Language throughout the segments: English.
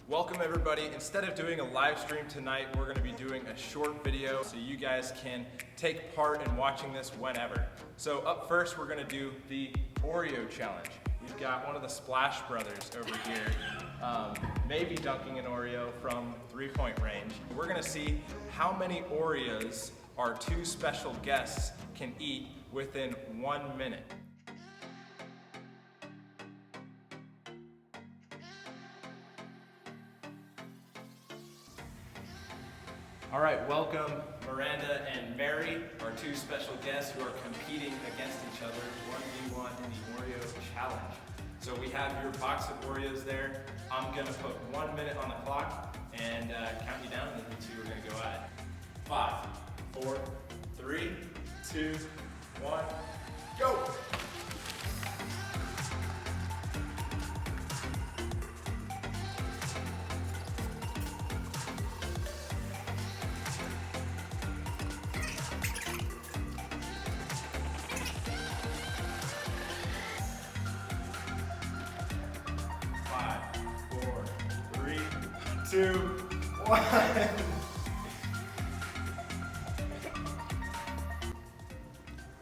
Welcome everybody. Instead of doing a live stream tonight, we're going to be doing a short video so you guys can take part in watching this whenever. So up first, we're going to do the Oreo challenge. We've got one of the Splash Brothers over here, maybe dunking an Oreo from 3-point range. We're going to see how many Oreos our two special guests can eat within 1 minute. All right, welcome Miranda and Mary, our two special guests who are competing against each other 1v1 in the Oreo challenge. So we have your box of Oreos there. I'm gonna put 1 minute on the clock and count you down, and then you two are gonna go at it. 5, 4, 3, 2, 1, go! 2, 1. I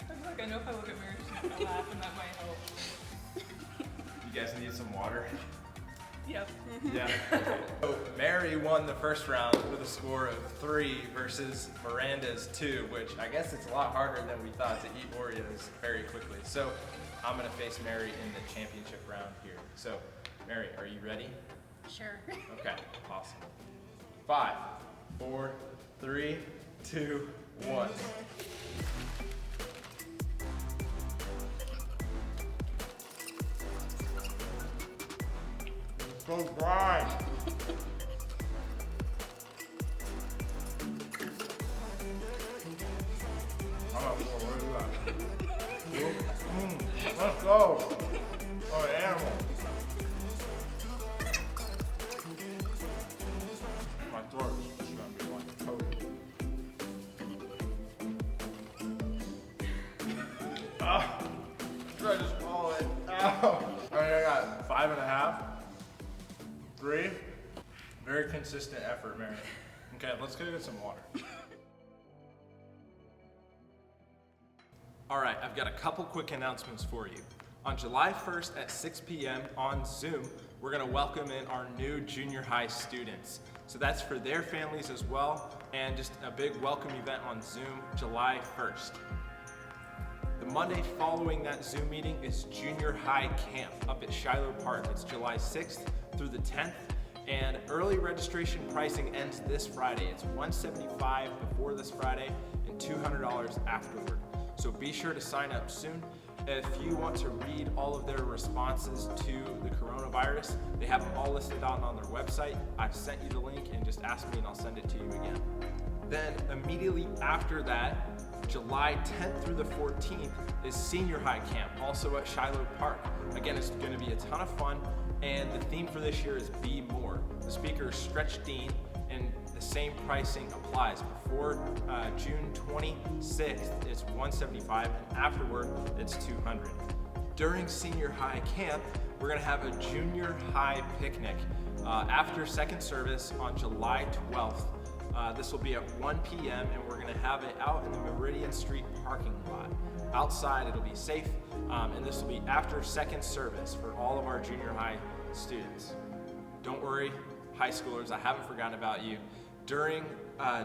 feel like I know if I look at Mary, she's gonna laugh, and that might help. You guys need some water? Yep. Yeah. Okay. So Mary won the first round with a score of 3 versus Miranda's 2, which I guess it's a lot harder than we thought to eat Oreos very quickly. So I'm gonna face Mary in the championship round here. So Mary, are you ready? Sure. Okay, awesome. 5, 4, 3, 2, 1. Go grind. Let's go. Oh, animal. My throat is gonna be like toast. Should I just swallow it? Ow. Alright, I got 5.5. 3. Very consistent effort, Mary. Okay, let's go get some water. All right, I've got a couple quick announcements for you. On July 1st at 6 p.m. on Zoom, we're gonna welcome in our new junior high students. So that's for their families as well, and just a big welcome event on Zoom, July 1st. The Monday following that Zoom meeting is junior high camp up at Shiloh Park. It's July 6th through the 10th, and early registration pricing ends this Friday. It's $175 before this Friday and $200 afterward. So be sure to sign up soon. If you want to read all of their responses to the coronavirus, they have them all listed out on their website. I've sent you the link, and just ask me and I'll send it to you again. Then immediately after that, July 10th through the 14th is senior high camp, also at Shiloh Park. Again, it's gonna be a ton of fun, and the theme for this year is Be More. The speaker is Stretch Dean, and the same pricing applies. Before June 26th, it's $175, and afterward, it's $200. During senior high camp, we're gonna have a junior high picnic after second service on July 12th. This will be at 1 p.m. and we're gonna have it out in the Meridian Street parking lot. Outside, it'll be safe, and this will be after second service for all of our junior high students. Don't worry, high schoolers, I haven't forgotten about you. During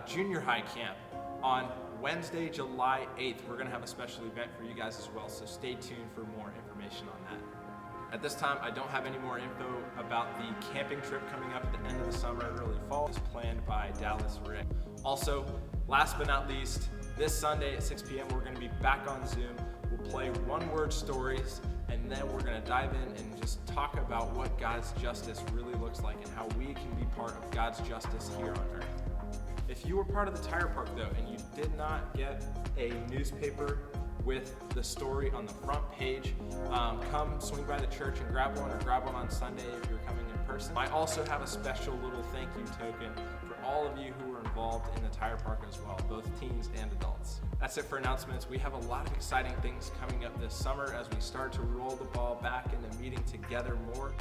junior high camp on Wednesday, July 8th, we're gonna have a special event for you guys as well, so stay tuned for more information on that. At this time, I don't have any more info about the camping trip coming up at the end of the summer, early fall. It's planned by Dallas Rick. Also, last but not least, this Sunday at 6 p.m. we're gonna be back on Zoom. We'll play one-word stories, and then we're gonna dive in and just talk about what God's justice really looks like and how we can be part of God's justice here on earth. If you were part of the Tire Park though, and you did not get a newspaper with the story on the front page, come swing by the church and grab one, or grab one on Sunday if you're coming in person. I also have a special little thank you token for all of you who were involved in the Tire Park as well, both teens and adults. That's it for announcements. We have a lot of exciting things coming up this summer as we start to roll the ball back into meeting together more.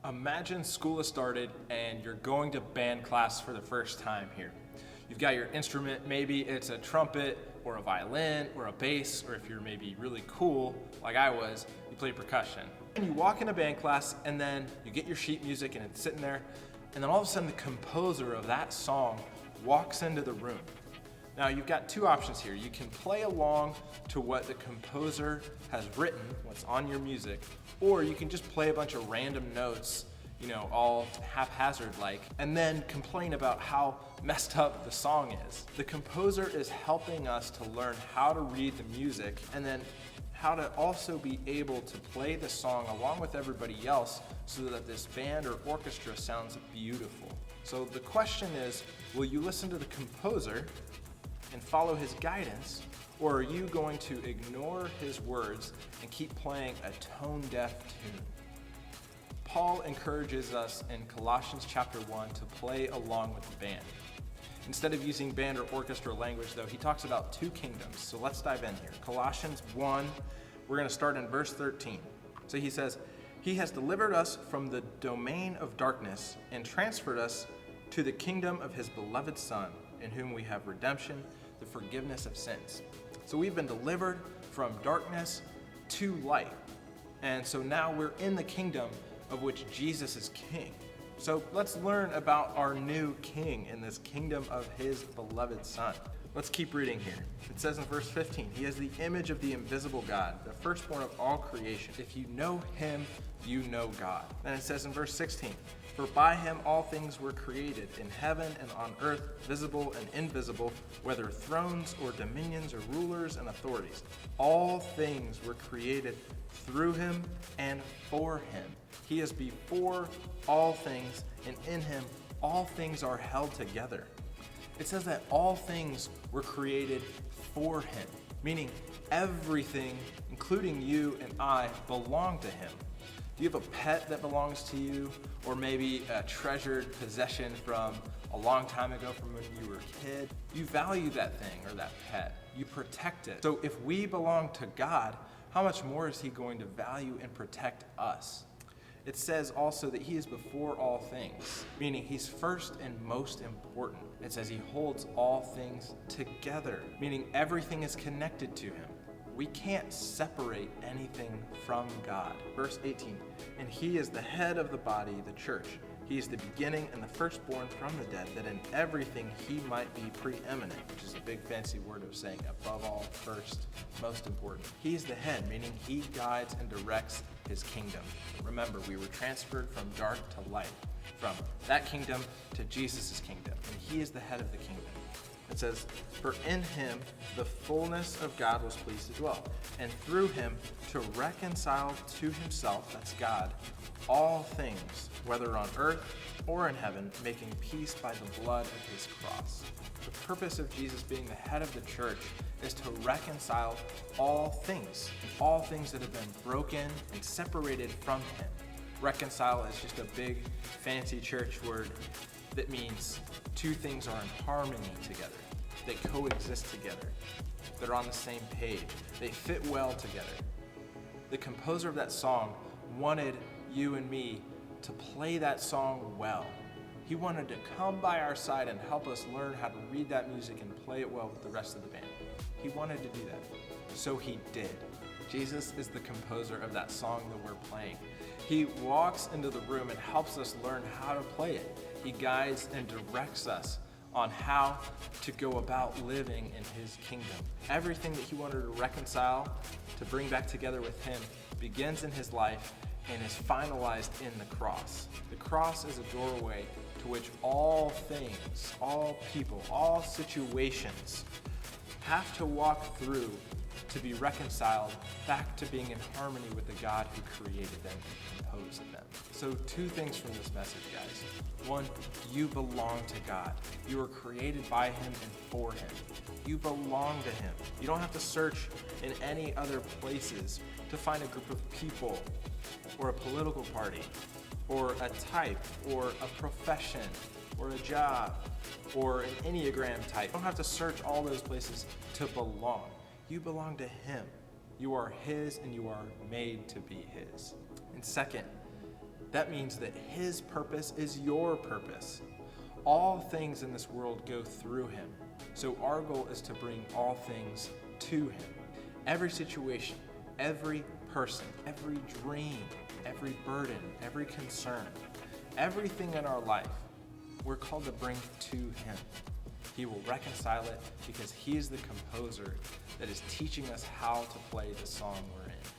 Imagine school has started and you're going to band class for the first time here. You've got your instrument, maybe it's a trumpet or a violin or a bass, or if you're maybe really cool, like I was, you play percussion. And you walk into band class and then you get your sheet music and it's sitting there, and then all of a sudden the composer of that song walks into the room. Now you've got two options here. You can play along to what the composer has written, what's on your music, or you can just play a bunch of random notes, all haphazard like, and then complain about how messed up the song is. The composer is helping us to learn how to read the music and then how to also be able to play the song along with everybody else so that this band or orchestra sounds beautiful. So the question is, will you listen to the composer and follow his guidance, or are you going to ignore his words and keep playing a tone-deaf tune? Paul encourages us in Colossians chapter 1 to play along with the band. Instead of using band or orchestra language, though, he talks about two kingdoms. So let's dive in here. Colossians 1, we're going to start in verse 13. So he says, "He has delivered us from the domain of darkness and transferred us to the kingdom of his beloved Son, in whom we have redemption, the forgiveness of sins." So we've been delivered from darkness to light. And so now we're in the kingdom of which Jesus is king. So let's learn about our new king in this kingdom of his beloved Son. Let's keep reading here. It says in verse 15, "He is the image of the invisible God, the firstborn of all creation. If you know him, you know God." And it says in verse 16, "For by him all things were created, in heaven and on earth, visible and invisible, whether thrones or dominions or rulers and authorities. All things were created through him and for him. He is before all things, and in him all things are held together." It says that all things were created for him, meaning everything, including you and I, belong to him. Do you have a pet that belongs to you, or maybe a treasured possession from a long time ago from when you were a kid? You value that thing or that pet. You protect it. So if we belong to God, how much more is he going to value and protect us? It says also that he is before all things, meaning he's first and most important. It says he holds all things together, meaning everything is connected to him. We can't separate anything from God. Verse 18, "And he is the head of the body, the church. He is the beginning and the firstborn from the dead, that in everything he might be preeminent," which is a big fancy word of saying above all, first, most important. He is the head, meaning he guides and directs his kingdom. Remember, we were transferred from dark to light, from that kingdom to Jesus' kingdom, and he is the head of the kingdom. It says, "For in him the fullness of God was pleased to dwell, and through him to reconcile to himself," that's God, "all things, whether on earth or in heaven, making peace by the blood of his cross." The purpose of Jesus being the head of the church is to reconcile all things, and all things that have been broken and separated from him. Reconcile is just a big fancy church word that means two things are in harmony together. They coexist together. They're on the same page. They fit well together. The composer of that song wanted you and me to play that song well. He wanted to come by our side and help us learn how to read that music and play it well with the rest of the band. He wanted to do that. So he did. Jesus is the composer of that song that we're playing. He walks into the room and helps us learn how to play it. He guides and directs us on how to go about living in his kingdom. Everything that he wanted to reconcile, to bring back together with him, begins in his life and is finalized in the cross. The cross is a doorway to which all things, all people, all situations have to walk through to be reconciled back to being in harmony with the God who created them and composed them. So two things from this message, guys. One, you belong to God. You were created by him and for him. You belong to him. You don't have to search in any other places to find a group of people or a political party or a type or a profession or a job or an Enneagram type. You don't have to search all those places to belong. You belong to him. You are his and you are made to be his. And second, That means that his purpose is your purpose. All things in this world go through him. So our goal is to bring all things to him. Every situation, every person, every dream, every burden, every concern, everything in our life, we're called to bring to him. He will reconcile it because he is the composer that is teaching us how to play the song we're in.